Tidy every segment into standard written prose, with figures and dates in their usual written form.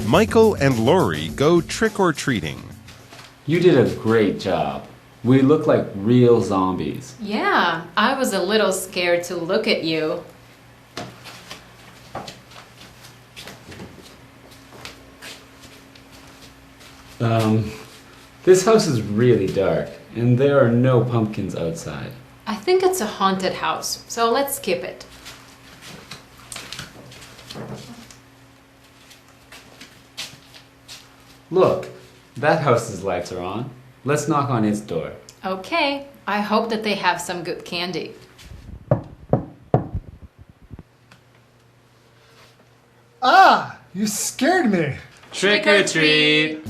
Michael and Lori go trick-or-treating. You did a great job. We look like real zombies. Yeah, I was a little scared to look at you. This house is really dark, and there are no pumpkins outside. I think it's a haunted house, so let's skip it. Look, that house's lights are on. Let's knock on its door. Okay, I hope that they have some good candy. Ah, you scared me. Trick or treat!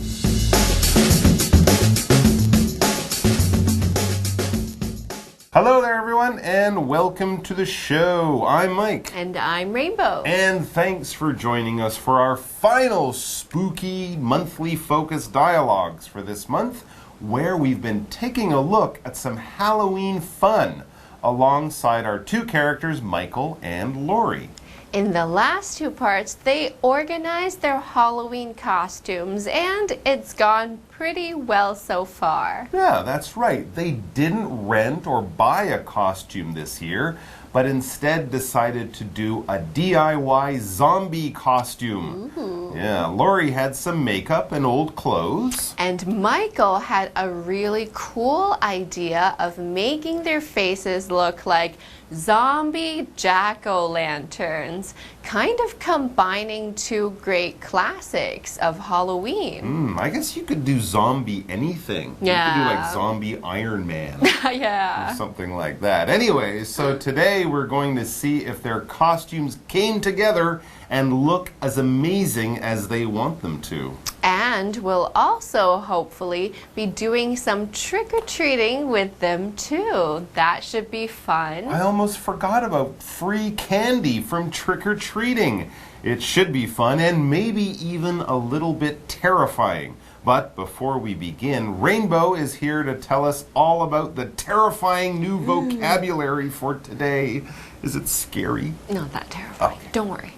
Hello there, everyone, and welcome to the show. I'm Mike. And I'm Rainbow. And thanks for joining us for our final spooky monthly focus dialogues for this month, where we've been taking a look at some Halloween fun alongside our two characters, Michael and Lori. In the last two parts, they organized their Halloween costumes, and it's gone pretty well so far. Yeah, that's right. They didn't rent or buy a costume this year, but instead decided to do a DIY zombie costume. Ooh. Yeah, Lori had some makeup and old clothes. And Michael had a really cool idea of making their faces look like zombie jack-o'-lanterns, kind of combining two great classics of Halloween. I guess you could do zombie anything. Yeah. You could do like zombie Iron Man. Yeah. Or something like that. Anyway, so today we're going to see if their costumes came together and look as amazing as they want them to. And we'll also hopefully be doing some trick-or-treating with them too. That should be fun. I almost forgot about free candy from trick-or-treating. It should be fun and maybe even a little bit terrifying. But before we begin, Rainbow is here to tell us all about the terrifying new vocabulary for today. Is it scary? Not that terrifying. Okay. Don't worry.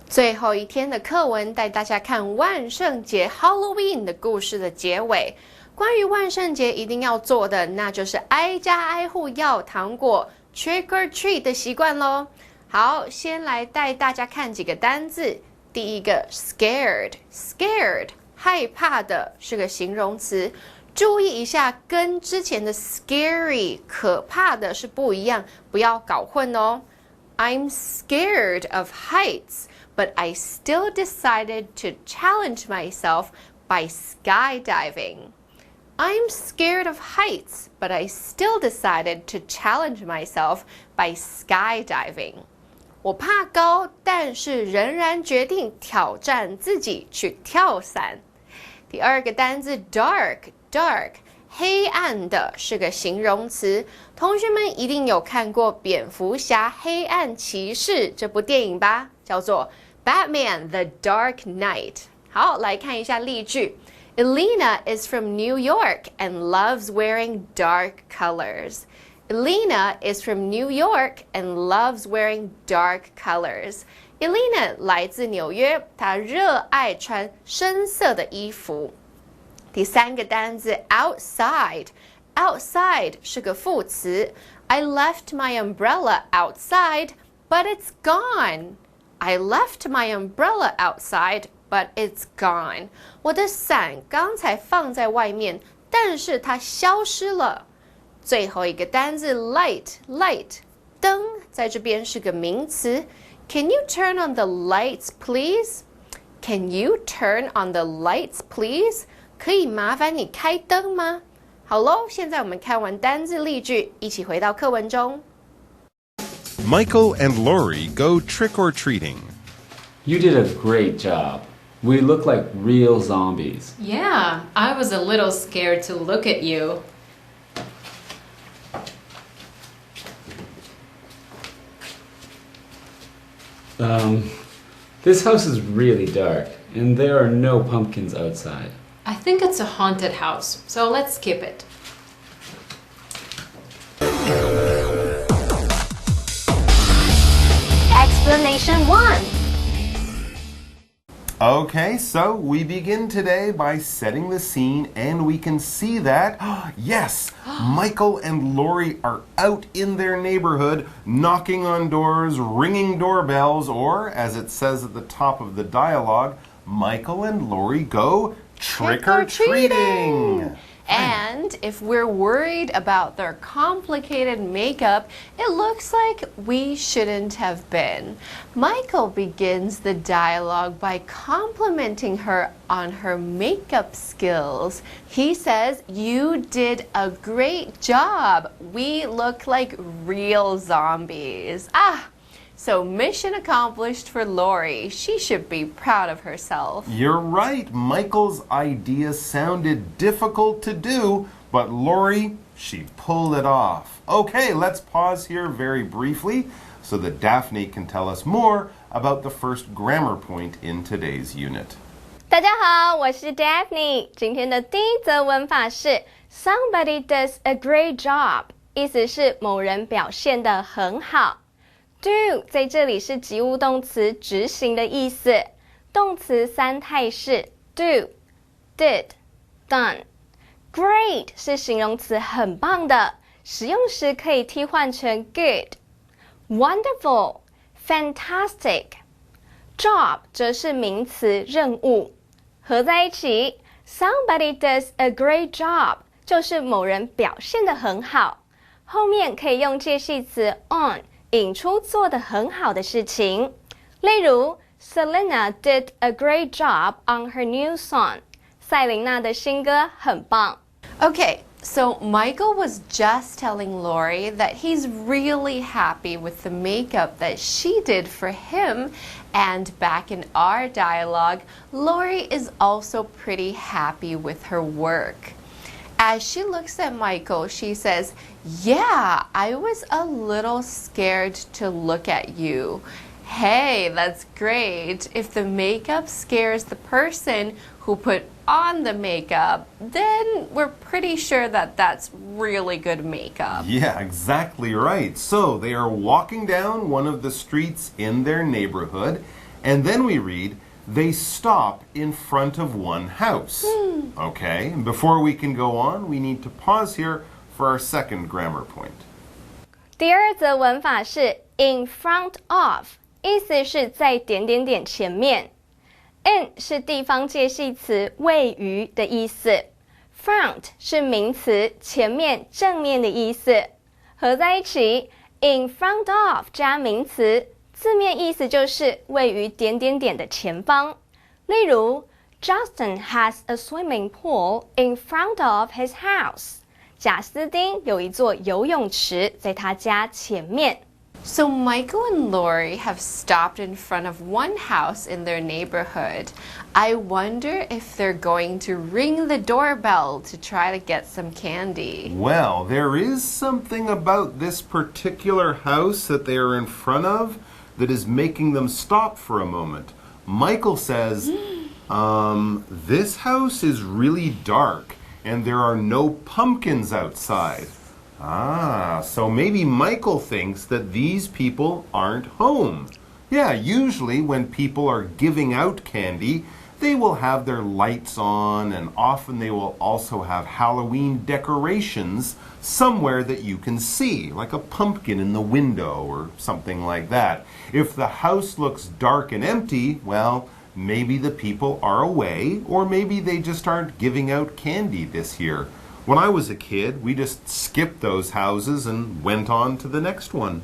最后一天的课文带大家看万圣节 Halloween 的故事的结尾。关于万圣节一定要做的，那就是挨家挨户要糖果 trick or treat 的习惯咯。好，先来带大家看几个单字。第一个 scared， 害怕的是个形容词。注意一下，跟之前的 scary 可怕的是不一样，不要搞混哦。I'm scared of heights, but I still decided to challenge myself by skydiving. I'm scared of heights, but I still decided to challenge myself by skydiving. 我怕高，但是仍然决定挑战自己去跳伞。第二个单字 dark， 黑暗的是个形容词。同学们一定有看过蝙蝠侠黑暗骑士这部电影吧，叫做 Batman the Dark Knight。 好，来看一下例句。 Elena is from New York and loves wearing dark colors. Elena is from New York and loves wearing dark colors. Elena 来自纽约，她热爱穿深色的衣服。第三个单字 outside， outside 是个副词。 I left my umbrella outside, but it's gone. I left my umbrella outside, but it's gone. 我的伞刚才放在外面，但是它消失了。最后一个单字 light， 灯在这边是个名词。 Can you turn on the lights, please? Can you turn on the lights, please? 可以麻烦你开灯吗？好咯，现在我们看完单字例句，一起回到课文中。 Michael and Lori go trick-or-treating. You did a great job. We look like real zombies. Yeah, I was a little scared to look at you. This house is really dark, and there are no pumpkins outside. I think it's a haunted house, so let's skip it. Explanation 1. Okay, so we begin today by setting the scene, and we can see that, yes, Michael and Lori are out in their neighborhood, knocking on doors, ringing doorbells, or, as it says at the top of the dialogue, Michael and Lori go trick-or-treating. And if we're worried about their complicated makeup, it looks like we shouldn't have been. Michael begins the dialogue by complimenting her on her makeup skills. He says, "You did a great job. We look like real zombies." So mission accomplished for Lori. She should be proud of herself. You're right. Michael's idea sounded difficult to do, but Lori, she pulled it off. Okay, let's pause here very briefly so that Daphne can tell us more about the first grammar point in today's unit. 大家好，我是 Daphne。今天的第一则文法是 Somebody does a great job， 意思是某人表现得很好。Do 在这里是及物动词执行的意思，动词三态式 do, did, done. Great 是形容词很棒的，使用时可以替换成 good. Wonderful, fantastic. Job 则是名词任务，合在一起 Somebody does a great job 就是某人表现得很好，后面可以用介系词 on引出做得很好的事情，例如 Selena did a great job on her new song. 赛琳娜的新歌很棒。Okay, so Michael was just telling Lori that he's really happy with the makeup that she did for him. And back in our dialogue, Lori is also pretty happy with her work. As she looks at Michael, she says, "Yeah, I was a little scared to look at you." Hey, that's great. If the makeup scares the person who put on the makeup, then we're pretty sure that that's really good makeup. Yeah, exactly right. So they are walking down one of the streets in their neighborhood, and then we read, they stop in front of one house. Okay, and before we can go on, we need to pause here for our second grammar point. 第二则文法是 in front of， 意思是在点点点前面。in 是地方介系词位于的意思， front 是名词前面正面的意思，合在一起 in front of 加名词，字面意思就是位于点点点的前方。例如 Justin has a swimming pool in front of his house. 贾斯汀有一座游泳池在他家前面。So Michael and Lori have stopped in front of one house in their neighborhood. I wonder if they're going to ring the doorbell to try to get some candy. Well, there is something about this particular house that they are in front of that is making them stop for a moment. Michael says, this house is really dark and there are no pumpkins outside. So maybe Michael thinks that these people aren't home. Yeah, usually when people are giving out candy, they will have their lights on, and often they will also have Halloween decorations somewhere that you can see, like a pumpkin in the window or something like that. If the house looks dark and empty, well, maybe the people are away, or maybe they just aren't giving out candy this year. When I was a kid, we just skipped those houses and went on to the next one.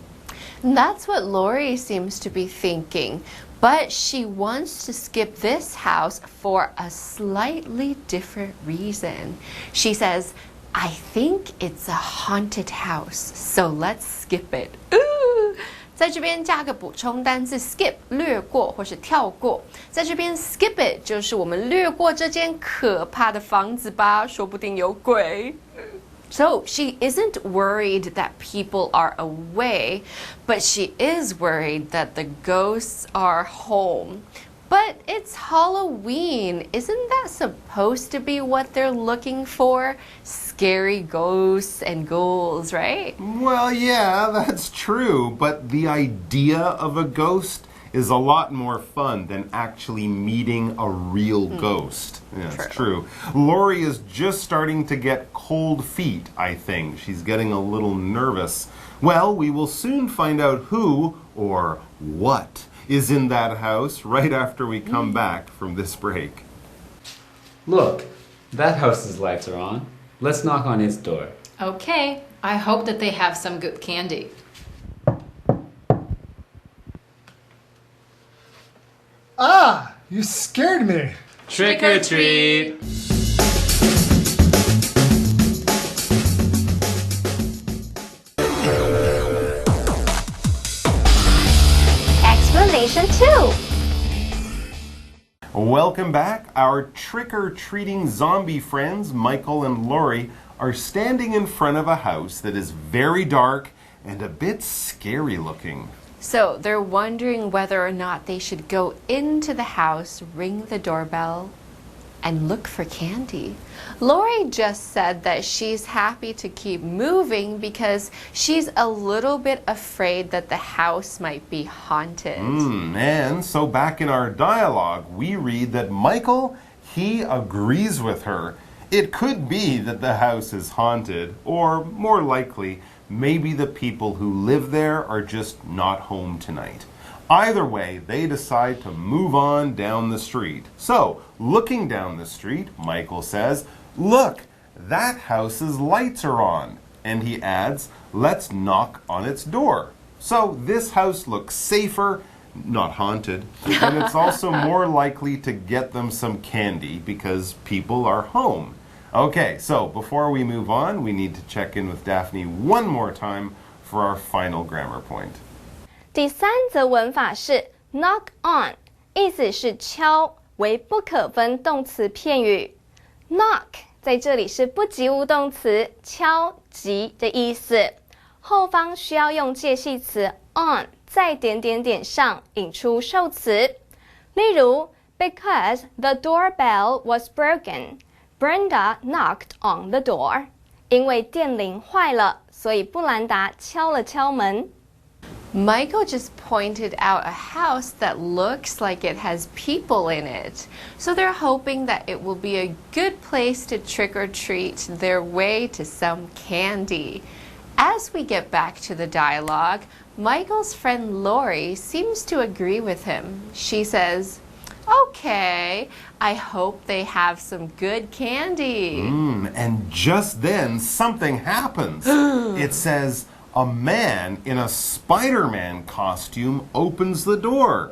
That's what Lori seems to be thinking, but she wants to skip this house for a slightly different reason. She says, "I think it's a haunted house, so let's skip it." Ooh! 在这边加个补充单字 skip 略过或是跳过，在这边 skip it 就是我们略过这间可怕的房子吧，说不定有鬼。So she isn't worried that people are away, but she is worried that the ghosts are home. But it's Halloween. Isn't that supposed to be what they're looking for? Scary ghosts and ghouls, right? Well, yeah, that's true, but the idea of a ghost is a lot more fun than actually meeting a real ghost. Yeah, that's true. Lori is just starting to get cold feet, I think. She's getting a little nervous. Well, we will soon find out who or what is in that house right after we come back from this break. Look, that house's lights are on. Let's knock on its door. Okay, I hope that they have some good candy. Ah, you scared me. Trick or treat! Explanation 2. Welcome back. Our trick-or-treating zombie friends, Michael and Lori, are standing in front of a house that is very dark and a bit scary looking. So they're wondering whether or not they should go into the house, ring the doorbell, and look for candy. Lori just said that she's happy to keep moving because she's a little bit afraid that the house might be haunted. And so back in our dialogue, we read that Michael, he agrees with her. It could be that the house is haunted, or more likely, maybe the people who live there are just not home tonight. Either way, they decide to move on down the street. So, looking down the street, Michael says, "Look, that house's lights are on." And he adds, "Let's knock on its door." So, this house looks safer, not haunted, and it's also more likely to get them some candy because people are home. Okay, so before we move on, we need to check in with Daphne one more time for our final grammar point. 第3则文法是 knock on， 意思是敲，为不可分动词片语。knock 在这里是不及物动词，敲击的意思。后方需要用介系词 on 在点点点上引出受词。例如 Because the doorbell was broken, Brenda knocked on the door. 因为电铃坏了，所以布兰达敲了敲门。Michael just pointed out a house that looks like it has people in it. So they're hoping that it will be a good place to trick or treat their way to some candy. As we get back to the dialogue, Michael's friend Lori seems to agree with him. She says, "Okay, I hope they have some good candy." And just then, something happens. It says, a man in a Spider-Man costume opens the door.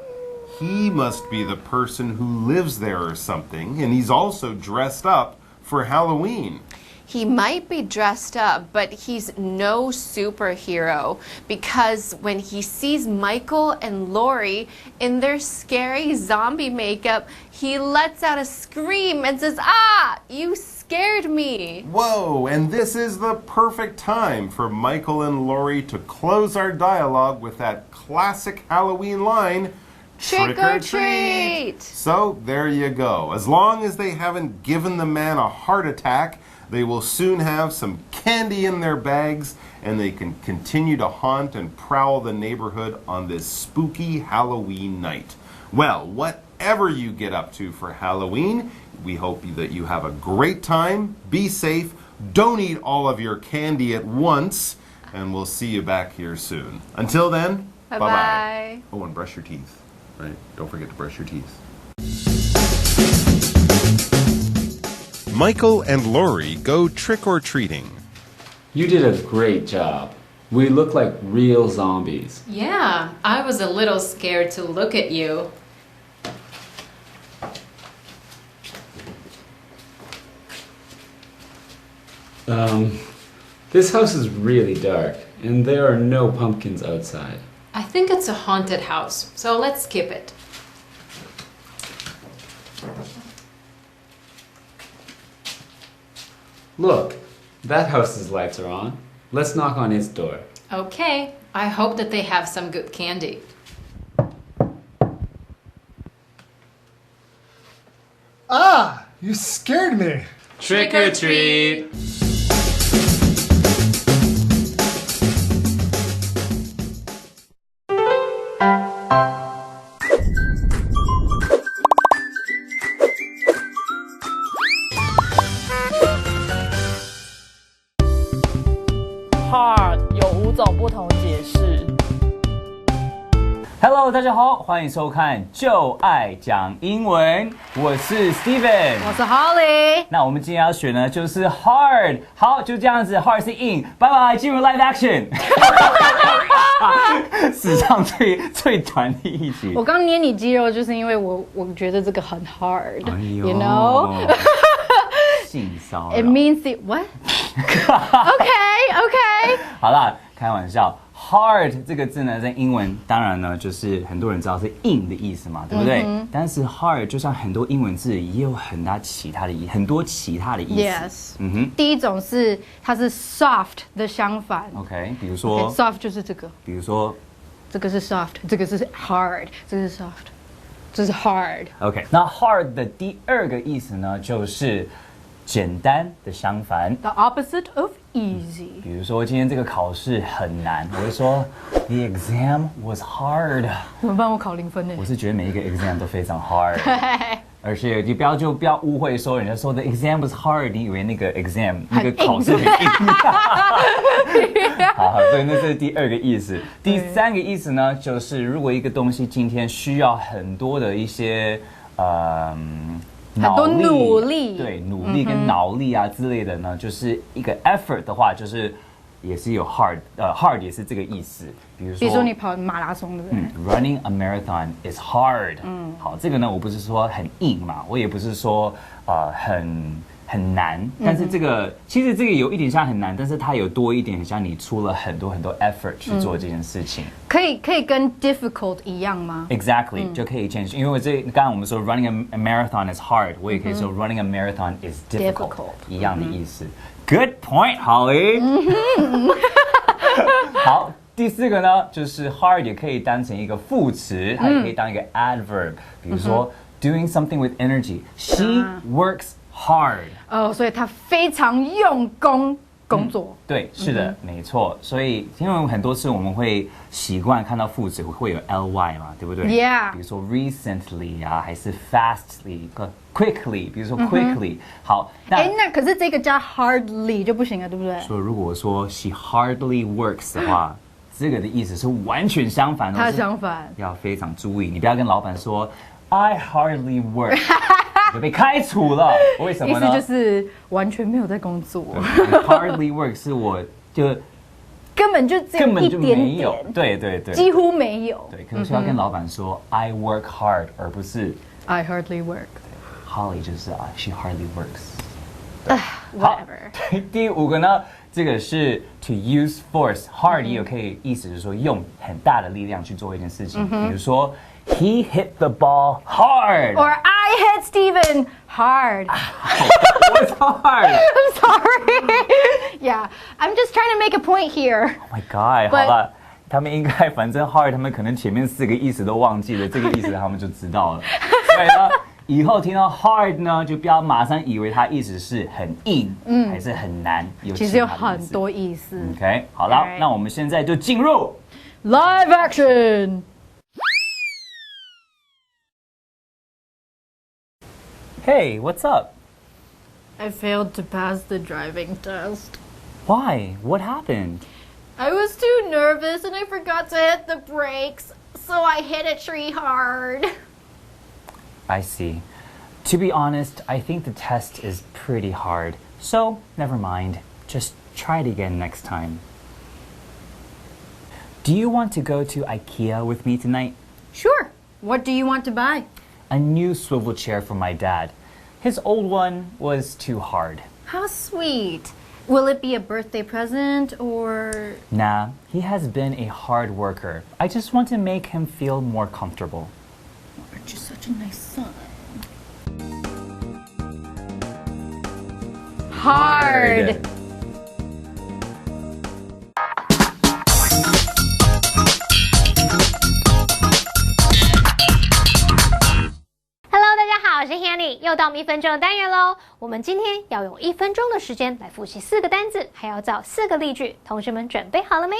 He must be the person who lives there or something, and he's also dressed up for Halloween. He might be dressed up, but he's no superhero because when he sees Michael and Lori in their scary zombie makeup, he lets out a scream and says, "Ah, you scared me." Whoa, and this is the perfect time for Michael and Lori to close our dialogue with that classic Halloween line, Trick or treat! So there you go. As long as they haven't given the man a heart attack, they will soon have some candy in their bags, and they can continue to haunt and prowl the neighborhood on this spooky Halloween night. Well, whatever you get up to for Halloween, we hope that you have a great time. Be safe. Don't eat all of your candy at once, and we'll see you back here soon. Until then, bye-bye. Oh, and brush your teeth, right? Don't forget to brush your teeth. Michael and Lori go trick-or-treating. You did a great job. We look like real zombies. Yeah, I was a little scared to look at you. This house is really dark, and there are no pumpkins outside. I think it's a haunted house, so let's skip it. Look, that house's lights are on. Let's knock on its door. Okay, I hope that they have some good candy. Ah, you scared me. Trick or treat! 大家好，欢迎收看就爱讲英文，我是 Steven， 我是 Holly。那我们今天要选的就是 hard， 好，就这样子 ，hard 是硬，拜拜，进入 live action。史上最短的一集。我刚捏你肌肉，就是因为我觉得这个很 hard， you 哎 know 性骚扰。It means it what? OK。好啦，开玩笑。hard 这个字呢，在英文当然呢，就是很多人知道是硬的意思嘛，对不对？但是 hard 就像很多英文字也有很多其他的意思。Yes。第一种是它是 soft 的相反。OK， 比如说 soft 就是这个。比如说这个是 soft， 这个是 hard， 这个是 soft， 这是 hard。OK， 那 hard 的第二个意思呢，就是简单的相反。The opposite of easy。比如说今天这个考试很难，我会说 The exam was hard。怎么办？我考0分呢？我是觉得每一个 exam 都非常 hard。而且你不要误会说人家说的 exam was hard， 你以为那个 exam 那个考试很硬。好，所以那是第二个意思。第三个意思呢，就是如果一个东西今天需要很多的一些很多努力，对，努力跟脑力啊之类的呢，就是一个 effort 的话，就是也是有 hard 也是这个意思。比如说你跑马拉松，对不对？Running a marathon is hard。好，这个呢，我不是说很硬嘛，我也不是说很难，但是其实这个有一点像很难，但是它有多一点像你出了很多 effort 去做这件事情。可以跟 difficult 一样吗 ？Exactly，就可以 change。因为刚刚我们说 running a marathon is hard， 我也可以说 running a marathon is difficult， 一样的意思。Good point， Holly。好，第四个呢，就是 hard 也可以当成一个副词，它也可以当一个 adverb。比如说 doing something with energy，she works hard。所以他非常用功工作。对，是的，没错。所以因为很多次我们会习惯看到副词会有 ly 嘛，对不对 ？Yeah。比如说 recently 啊，还是 fastly、quickly， 比如说 quickly。好，那可是这个加 hardly 就不行了，对不对？所以如果说 she hardly works 的话，这个的意思是完全相反的。它相反，要非常注意，你不要跟老板说 I hardly work。就被开除了，为什么呢？意思就是完全没有在工作。Hardly work 是我就根本就只有一点点，没有，对，几乎没有。对，可能是要跟老板说 I work hard， 而不是 I hardly work。Holly 就是she hardly works。Whatever。第五个呢，这个是 to use force，hard 也有可以意思是说用很大的力量去做一件事情，比如说。He hit the ball hard. Or I hit Steven hard. What's hard? I'm sorry. Yeah, I'm just trying to make a point here. Oh my god! 好了，他们应该反正 hard， 他们可能前面4个意思都忘记了，这个意思他们就知道了。所以呢，以后听到 hard 呢，就不要马上以为它意思是很硬，还是很难。其实有很多意思。OK， 好了，那我们现在就进入 live action。Hey, what's up? I failed to pass the driving test. Why? What happened? I was too nervous and I forgot to hit the brakes, so I hit a tree hard. I see. To be honest, I think the test is pretty hard, so never mind. Just try it again next time. Do you want to go to IKEA with me tonight? Sure. What do you want to buy? A new swivel chair for my dad. His old one was too hard. How sweet. Will it be a birthday present or... Nah, he has been a hard worker. I just want to make him feel more comfortable. Aren't you such a nice son? Hard. Hello， 大家好，我是 Hanny， 又到我们1分钟的单元喽。我们今天要用1分钟的时间来复习4个单字，还要造4个例句。同学们准备好了没？1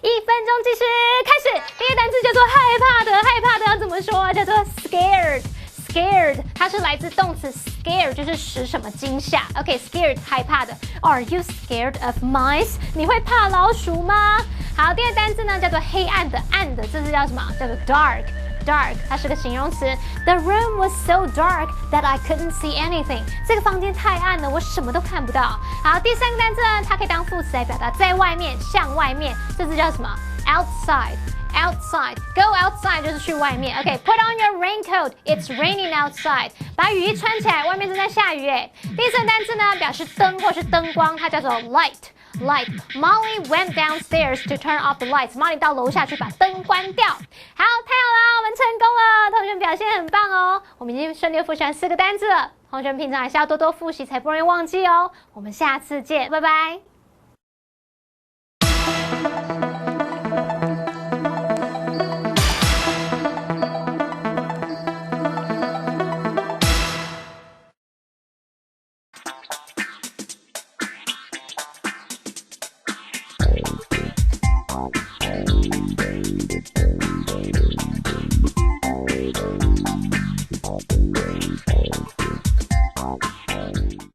分钟计时开始。第一个单字叫做害怕的，害怕的要怎么说啊？叫做 scared。scared 它是来自动词 scare， 就是使什么惊吓。OK，scared 害怕的。Are you scared of mice？ 你会怕老鼠吗？好，第二个单字呢叫做黑暗的，暗的，这是叫什么？叫做 dark。dark， 它是个形容词。The room was so dark that I couldn't see anything。这个房间太暗了，我什么都看不到。好，第三个单词呢，它可以当副词来表达在外面、向外面，这字叫什么 ？outside。Outside, go outside 就是去外面。OK, put on your raincoat. It's raining outside. 把雨衣穿起来，外面正在下雨哎。第四个单词呢，表示灯或是灯光，它叫做 light。Light. Molly went downstairs to turn off the lights. Molly 到楼下去把灯关掉。好，太好了，我们成功了，同学们表现很棒哦。我们已经顺利复习完4个单词了，同学们平常还是要多多复习，才不容易忘记哦。我们下次见，拜拜。Thank you.